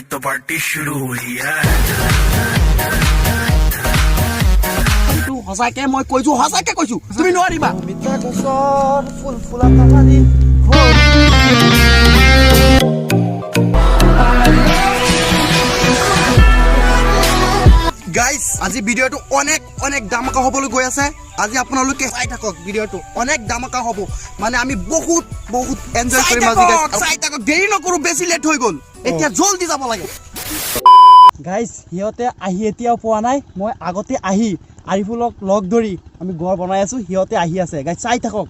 तो पार्टी शुरू हुई है तू हसाके মই কৈছো হসাকে কৈছো তুমি নোৱাৰিবা মিঠা গছৰ ফুল ফুলা তামাৰি গাইস আজি ভিডিওটো অনেক দামাকা হবলৈ গৈ আছে আজি আপোনালোকে চাই থাকক ভিডিওটো অনেক দামাকা হ'ব মানে আমি বহুত এনজয় কৰিম আজি গাইস চাই থাকক দেৰি নকৰো বেছি লেট হৈ গল এতিয়া জলদি যাব লাগে গাইস হিয়তে আহি এতিয়াও পোৱা নাই মই আগতে আহি আৰিফুলক লগ ধৰি আমি ঘৰ বনাই আছো হিয়তে আহি আছে গাইস চাই থাকক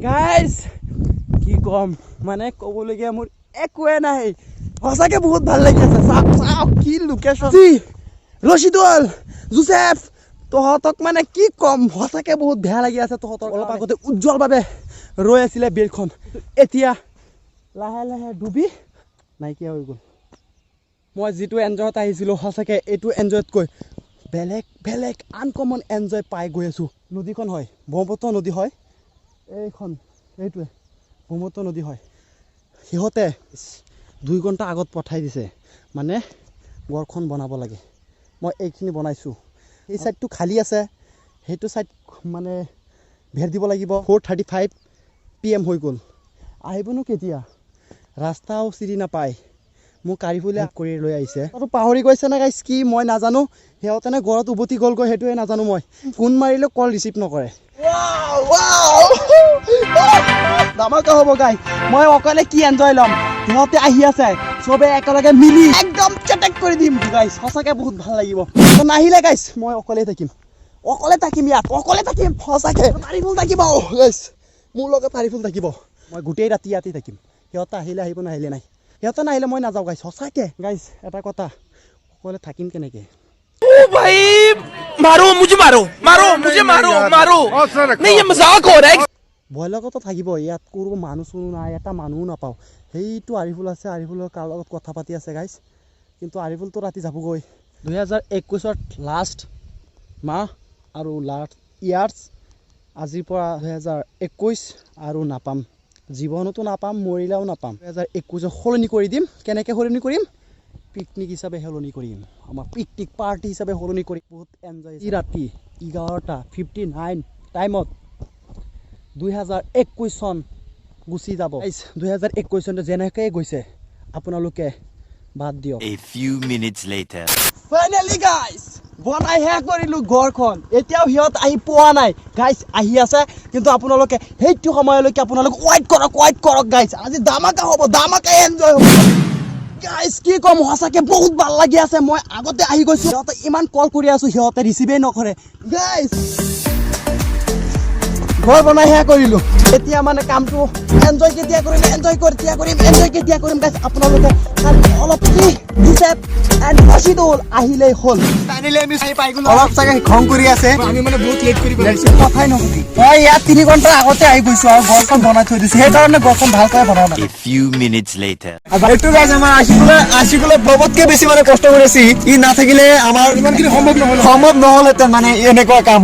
গাইস কি কম মানে কবলগীয়া মোৰ একোৱে নাই হসাকে বহুত ভাল লাগি আছে চাও কি লোকেশন ৰশিদুল জোসেফ তহঁতক মানে কি কম হসাকে বহুত বেয়া লাগি আছে তহঁতক অলপ আগতে উজ্জ্বল ভাবে ৰৈ আছিলে বেলখন এতিয়া লাহে লাহে ডুবি নাইকিয়া হৈ গ'ল মই যেটো এনজয়ত আহিছিলো হসাকে এটো এনজয়ত কৈ বেলেগ আনকমন এনজয় পাই গৈ আছো নদীখন হয় ব্ৰহ্মপুত্ৰ নদী হয় এইখন এইটোৱে ব্ৰহ্মপুত্ৰ নদী হয় সিহঁতে 2 ঘণ্টা আগত পঠাই দিছে মানে ঘৰখন বনাব লাগে মই এইখিনি বনাইছো এই সাইডটো খালি আছে হেতু সাইড মানে ভেৰ দিব লাগিব 4:35 PM হৈ গ'ল আহিবনো কেতিয়া ৰাস্তাও চিৰি নাপায় মোক কাৰিফুলে কৰি লৈ আহিছে আৰু পাহৰি গৈছে না গাইস কি মই নাজানো হেওতেনে ঘৰত উভতি গ'ল গৈ হেতুৱে নাজানো মই ফোন মাৰিলে কল ৰিসিভ নকৰে ওয়াও দামাকা হ'ব গাইস মই অকলে কি এনজয় লম সিহঁতে আহি আছে সবে একেলগে মিলি একদম চেটেক কৰি দিম গাইস সঁচাকে বহুত ভাল লাগিব তো নাহিলে গাইস মই অকলে থাকিম ইয়াত অকলে থাকিম সঁচাকে তাৰিফুল থাকিব গাইস মোৰ লগত তাৰিফুল থাকিব মই গোটেই ৰাতি ইয়াতে থাকিম সিহঁতে আহিলে আহিব নাহিলে নাই সিহঁতে নাহিলে মই নাযাওঁ গাইস সঁচাকে গাইস এটা কথা অকলে থাকিম কেনেকে ओ भाई मारो मुझे मारो नहीं ये मजाक हो रहा है ভয় লগতো থাকিব ইয়াত কোনো মানুহ শুনো নাই এটা মানুহও নাপাওঁ সেইটো আৰিফুল আছে আৰিফুলৰ কাৰ লগত কথা পাতি আছে গাইস কিন্তু আৰিফুলটো ৰাতি যাবগৈ 2021ত লাষ্ট মাহ আৰু লাষ্ট ইয়াৰ্ছ আজিৰ পৰা 2021 আৰু নাপাম জীৱনতো নাপাম মৰিলাও নাপাম 2021 সলনি কৰি দিম কেনেকৈ সলনি কৰিম পিকনিক হিচাপে সলনি কৰিম আমাৰ পিকনিক পাৰ্টি হিচাপে সলনি কৰি বহুত এনজয় ই ৰাতি 11:59 টাইমত 2021 চন গুচি যাব 2021 চনটো যেনেকৈ গৈছে আপোনালোকে বাদ দিয়ক A few minutes later finally guys বনাই হে কৰিলো ঘৰখন এতিয়াও হিয়ত আহি পোৱা নাই গাইস আহি আছে কিন্তু আপোনালোকে হেইটো সময়লৈকে আপোনালোক ওয়েট কৰক গাইস আজি দামাকা হ'ব দামাকা এনজয় হ'ব গাইস কি কম হসাকে বহুত ভাল লাগি আছে মই আগতে আহি গৈছো হিয়ত ইমান কল কৰি আছো হিয়তে ৰিসিভে নকৰে গাইস ঘৰ বনাই হে কৰিলো এতিয়া মানে কামটো এনজয় কেতিয়া কৰিম গাইস আপোনালোকে অলপ কি জোসেফ এণ্ড ৰশিদুল আহিলে হল টানিলে আমি চাই পাই গলো অলপ চাগে খং কৰি আছে আমি মানে বহুত লেট কৰি পেলাইছো কথাই নহবি মই ইয়াত 3 ঘণ্টা আগতে আহি গৈছো আৰু ঘৰখন বনাই থৈ দিছো সেইকাৰণে ঘৰখন ভালকৈ বনাও না A few minutes later এইটো গাইস আমাৰ আশিকুলে বহুতকে বেছি মানে কষ্ট কৰিছে ই নাথাকিলে আমাৰ ইমানখিনি সম্ভৱ নহলহেঁতেন মানে এনেকুৱা কাম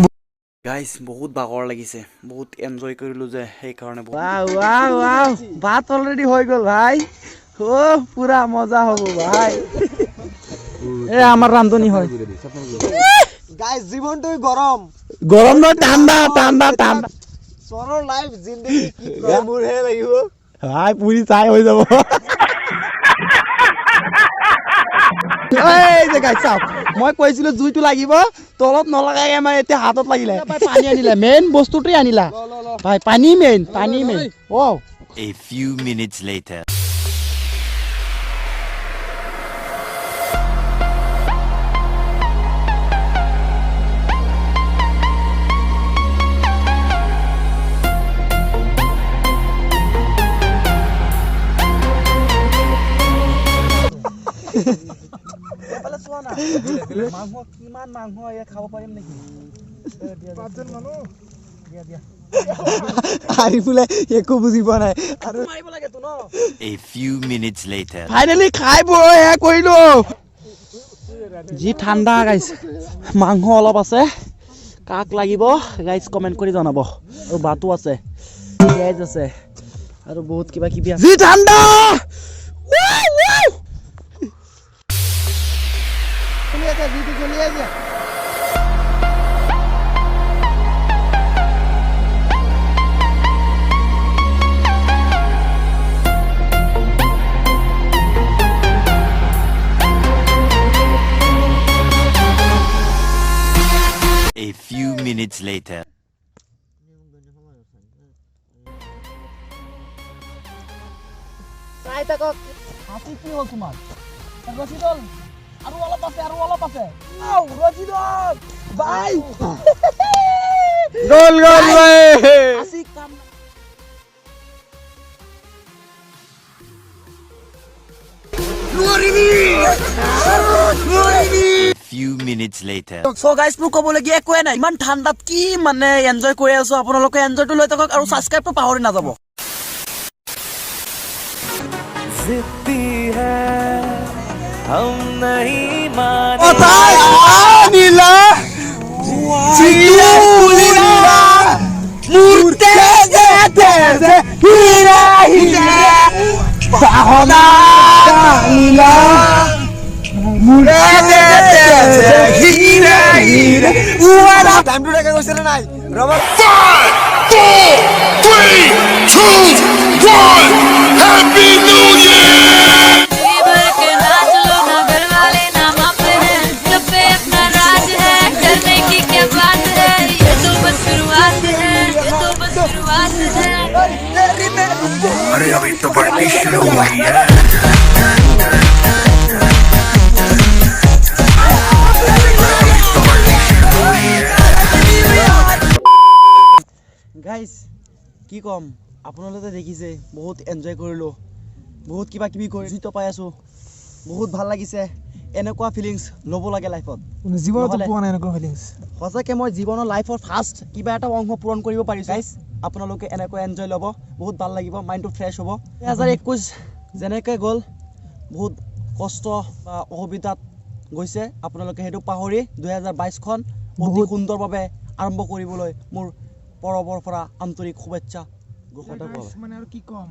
গাইস বহুত বাগৰ লাগিছে বহুত এনজয় কৰিলো যে সেই কাৰণে वाह बात অলৰেডি হৈ গল ভাই ও পুৰা মজা হ'ব ভাই এ আমাৰ ৰান্ধনি হয় গাইস জীৱনটো গৰম ন ঠাণ্ডা সৰৰ লাইফ জিন্দেগী কি মোৰ হে লাগিব ভাই পুৰি চাই হৈ যাব এই যে গাইস চাও মই কৈছিলো জুইটো লাগিব তলত নলগাই আমাৰ এতিয়া হাতত লাগিলে পানী আনিলা মেইন বস্তুটোই আনিলা ভাই পানী মেইন ও A few minutes later মাংস কিমান মাংস এয়া খাব পাৰিম নেকি আৰিফুলে একো বুজি পোৱা নাই আৰু মাৰিব লাগে তো ন A few minutes later finally খাই বৈ হে কৰিলো যি ঠাণ্ডা গাইস মাংস অলপ আছে কাক লাগিব গাইস কমেন্ট কৰি জনাব আৰু বাটো আছে গেজ আছে আৰু বহুত কিবা কিবি আছে জি ঠাণ্ডা চলি আছে জিটো চলি আছে A few minutes later. চাই থাকক হাসি কি হল তোমার রশিদল আৰু অলপ আছে আও রশিদল বাই গোল ভাই হাসি কাম Few minutes later. So guys মোৰ ক'বলগীয়া একোৱে নাই ইমান ঠাণ্ডাত কি মানে এনজয় কৰি আছো আপোনালোকে এনজয়টো লৈ থাকক আৰু সাবস্ক্ৰাইবটো পাহৰি নাযাব जिद्दी है हम नहीं माने নীলা মূর্তে যে হীরা হীরা বাহনা নীলা মূর্তে যে হীরা হীরা উয়ারা টাইম টু রেখে কইছিল নাই রবার 5, 4, 3, 2, 1. Happy New Year! अरे अभी तो पार्टी शुरू हुई है গাইস কি কম আপোনালোকে দেখিছে বহুত এনজয় কৰিলো বহুত কিবা কিবি কৰি জিতো পাই আছো বহুত ভাল লাগিছে এনেকুৱা ফিলিংস লব লাগে লাইফত জীৱনত পোৱা নাই এনেকুৱা ফিলিংস সঁচাকে মই জীৱনৰ লাইফৰ ফাৰ্ষ্ট কিবা এটা অংশ পূৰণ কৰিব পাৰিছো গাইস আপোনালোকে এনেকৈ এনজয় ল'ব বহুত ভাল লাগিব মাইণ্ডটো ফ্ৰেছ হ'ব 2021 যেনেকৈ গ'ল বহুত কষ্ট বা অসুবিধাত গৈছে আপোনালোকে সেইটো পাহৰি 2022 খন অতি সুন্দৰভাৱে আৰম্ভ কৰিবলৈ মোৰ পৰবৰ পৰা আন্তৰিক শুভেচ্ছা ঘোষণা কৰোঁ মানে আৰু কি কম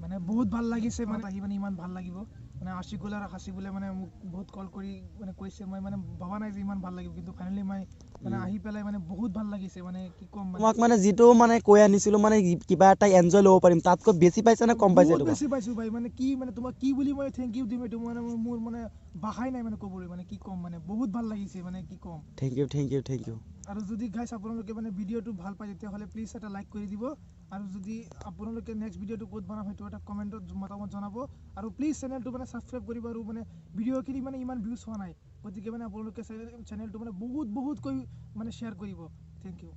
মানে বহুত ভাল লাগিছে মানে আহি মানে ইমান ভাল লাগিব মানে আশিকুল আৰু হাসিবুলে মানে মোক বহুত কল কৰি মানে কৈছে মই মানে ভাবা নাই যে ইমান ভাল লাগিব কিন্তু ফাইনালি মই মানে আহি পেলাই মানে বহুত ভাল লাগিছে মানে কি কম তোমাক মানে যেটো মানে কৈ আনিছিলো মানে কিবা এটা এনজয় ল'ব পাৰিম তাতকৈ বেছি পাইছে না কম পাইছে বহুত বেছি পাইছো ভাই মানে কি মানে তোমাক কি বুলি মই থ্যাংক ইউ দিম এটো মানে মোৰ মানে ভাষাই নাই মানে ক'বলৈ মানে কি কম মানে বহুত ভাল লাগিছে মানে কি কম থ্যাংক ইউ আৰু যদি গাইস আপোনালোকে মানে ভিডিওটো ভাল পায় তেতিয়াহলে প্লিজ এটা লাইক কৰি দিব আৰু যদি আপোনালোকে নেক্সট ভিডিওটো ক'ত বনাম হেতু এটা কমেন্টত মতামত জনাব আৰু প্লিজ চেনেলটো মানে সাবস্ক্ৰাইব কৰিব আৰু মানে ভিডিওখিনি মানে ইমান ভিউজ হোৱা নাই গতিকে মানে আপোনালোকে চেনেলটো মানে বহুত কৈ মানে শেয়াৰ কৰিব থ্যাংক ইউ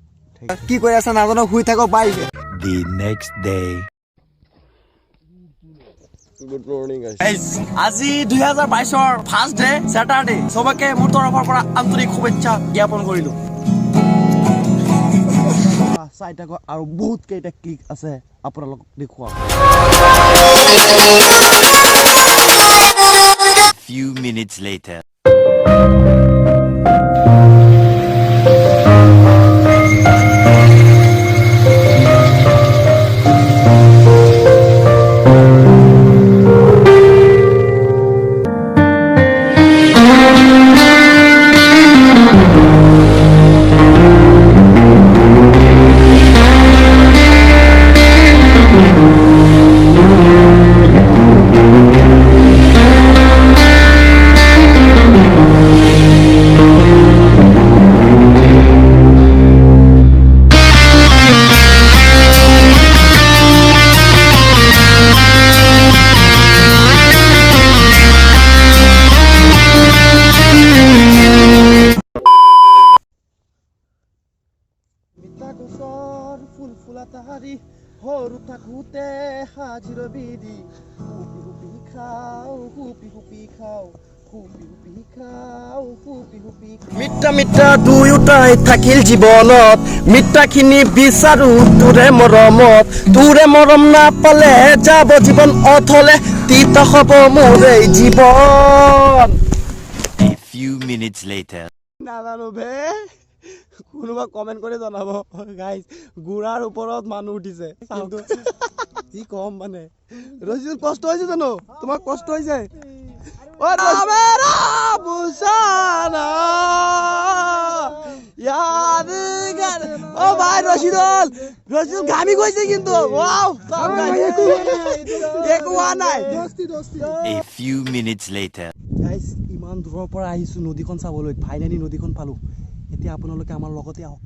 কি কৈ আছা নাজানো শুই থাকক বাই The next day. Good morning guys আজি 2022 ৰ ফাৰ্ষ্ট ডে স্যাটাৰডে সবকে মোৰ তৰফৰ পৰা আন্তৰিক শুভেচ্ছা জ্ঞাপন কৰিলো চাইটাক আৰু বহুত কেইটা ক্লিক আছে আপোনালোক দেখুৱা Few minutes later. তাহারি হরু থাকুতে হাজির বিধি হুপি হুপি খাও হুপি হুপি খাও হুপি হুপি খাও হুপি হুপি মিঠা মিঠা দুয়োটাই থাকিল জীৱনত মিঠাখিনি বিচাৰো তোৰে মৰম নাপালে যাব জীৱন অথলে তিতা হ'ব মোৰ এই জীৱন A few minutes later. নাজানো বে কোনোবা কমেণ্ট কৰি জনাব গাইজ গুড়াৰ ওপৰত মানুহ উঠিছে কিন্তু কি কম মানে ৰচিদুল কষ্ট হৈছে জানো তোমাৰ কষ্ট হৈছে ও মেৰা বুসানা यादगार ও ভাই ৰশিদুল ঘামি গৈছে কিন্তু ওয়াও একো হোৱা নাই A few minutes later. Guys ইমান দূৰৰ পৰা আহিছো নদীখন চাবলৈ ফাইনেলি নদীখন পালো এতিয়া আপোনালোকে আমাৰ লগতে আহক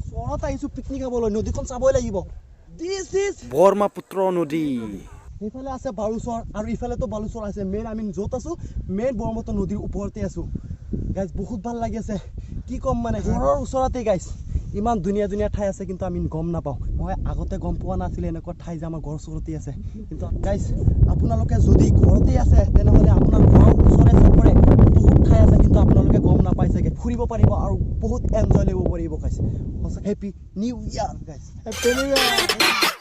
চহৰত আহিছো পিকনিক খাবলৈ নদীখন চাবই লাগিব দিছ ইজ ব্ৰহ্মপুত্ৰ নদী এইফালে আছে বালুচৰ আৰু ইফালেতো বালুচৰ আছে মেইন আমি য'ত আছো মেইন ব্ৰহ্মপুত্ৰ নদীৰ ওপৰতে আছো গাইজ বহুত ভাল লাগি আছে কি ক'ম মানে ঘৰৰ ওচৰতে গাইজ ইমান ধুনীয়া ধুনীয়া ঠাই আছে কিন্তু আমি গম নাপাওঁ মই আগতে গম পোৱা নাছিলে এনেকুৱা ঠাই যে আমাৰ ঘৰৰ ওচৰতে আছে কিন্তু গাইজ আপোনালোকে যদি ঘৰতে আছে তেনেহ'লে আপোনাৰ ঘৰৰ ওচৰে চবৰে বহুত ঠাই আছে কিন্তু আপোনালোকে গম নাপায় চাগে ফুৰিব পাৰিব আৰু বহুত এনজয় ল'ব পাৰিব গাইজ হেপী নিউ ইয়াৰ গাইজ হেপী নিউ ইয়াৰ